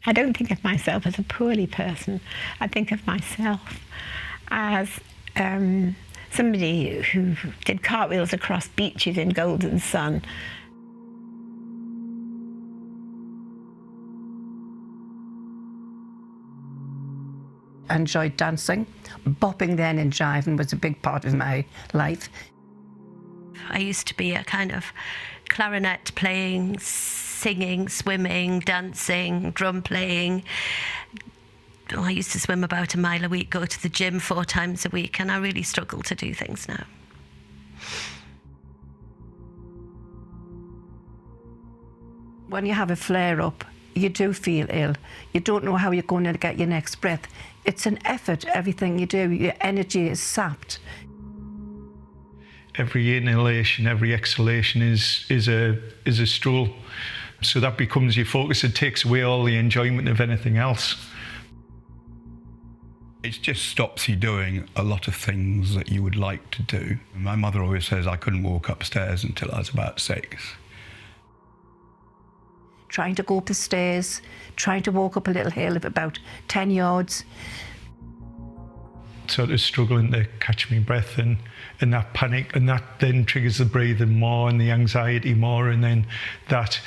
I don't think of myself as a poorly person. I think of myself as somebody who did cartwheels across beaches in golden sun. I enjoyed dancing. Bopping then and jiving was a big part of my life. I used to be a kind of clarinet playing, singing, swimming, dancing, drum playing. I used to swim about a mile a week, go to the gym 4 times a week, and I really struggle to do things now. When you have a flare-up, you do feel ill. You don't know how you're going to get your next breath. It's an effort, everything you do. Your energy is sapped. Every inhalation, every exhalation is a struggle. So that becomes your focus. It takes away all the enjoyment of anything else. It just stops you doing a lot of things that you would like to do. My mother always says I couldn't walk upstairs until I was about 6. Trying to go up the stairs, trying to walk up a little hill of about 10 yards. Sort of struggling to catch my breath and that panic, and that then triggers the breathing more and the anxiety more, and then that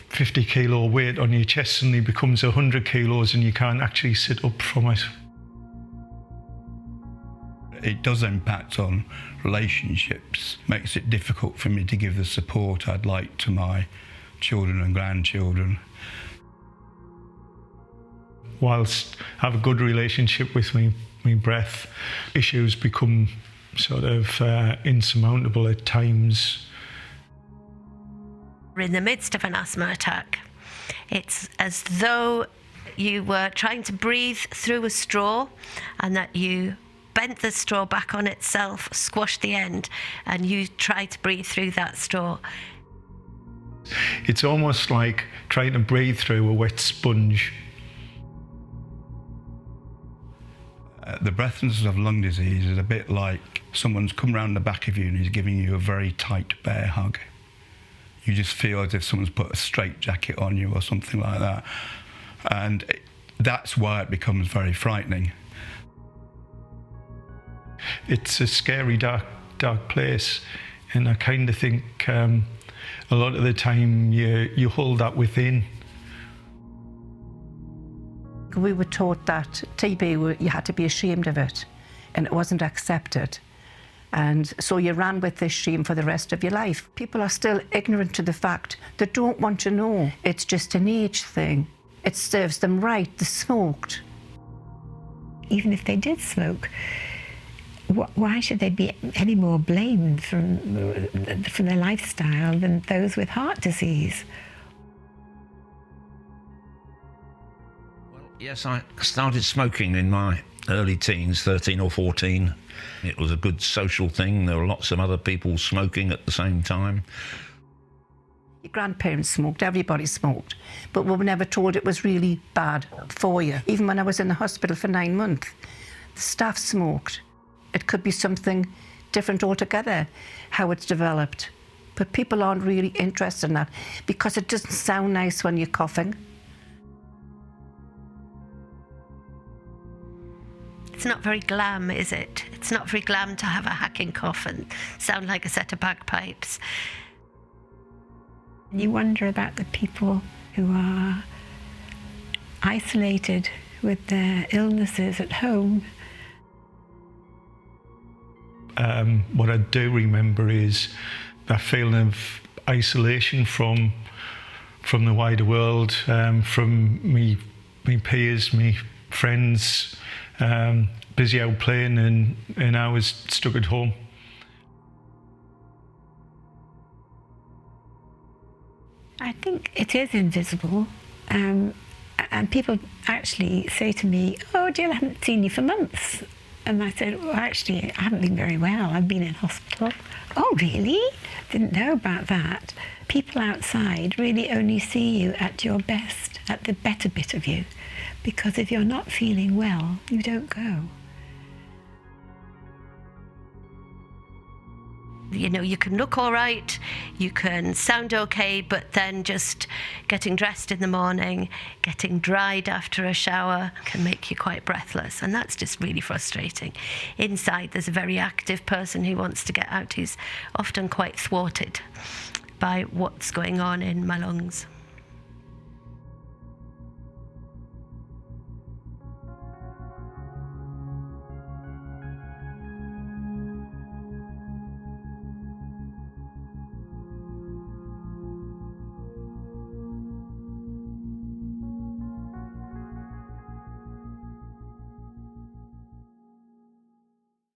50 kilo weight on your chest suddenly becomes 100 kilos and you can't actually sit up from it. It does impact on relationships, makes it difficult for me to give the support I'd like to my children and grandchildren. Whilst I have a good relationship with my breath, issues become sort of insurmountable at times. We're in the midst of an asthma attack. It's as though you were trying to breathe through a straw and that you bent the straw back on itself, squashed the end, and you try to breathe through that straw. It's almost like trying to breathe through a wet sponge. The breathlessness of lung disease is a bit like someone's come round the back of you and is giving you a very tight bear hug. You just feel as if someone's put a straitjacket on you or something like that. And that's why it becomes very frightening. It's a scary, dark place, and I kind of think a lot of the time you hold that within. We were taught that TB, you had to be ashamed of it, and it wasn't accepted. And so you ran with this shame for the rest of your life. People are still ignorant to the fact. They don't want to know. It's just an age thing. It serves them right. They smoked. Even if they did smoke, why should they be any more blamed from their lifestyle than those with heart disease? Well, yes, I started smoking in my early teens, 13 or 14. It was a good social thing. There were lots of other people smoking at the same time. Your grandparents smoked, everybody smoked, but we were never told it was really bad for you. Even when I was in the hospital for 9 months, the staff smoked. It could be something different altogether, how it's developed. But people aren't really interested in that because it doesn't sound nice when you're coughing. It's not very glam, is it? It's not very glam to have a hacking cough and sound like a set of bagpipes. You wonder about the people who are isolated with their illnesses at home. What I do remember is that feeling of isolation from the wider world, from me peers, me friends, busy out playing, and I was stuck at home. I think it is invisible, and people actually say to me, "Oh, Jill, I haven't seen you for months." And I said, "Well, actually, I haven't been very well. I've been in hospital." "Oh, really? Didn't know about that." People outside really only see you at your best, at the better bit of you, because if you're not feeling well, you don't go. You know, you can look all right, you can sound okay, but then just getting dressed in the morning, getting dried after a shower can make you quite breathless, and that's just really frustrating. Inside, there's a very active person who wants to get out, who's often quite thwarted by what's going on in my lungs.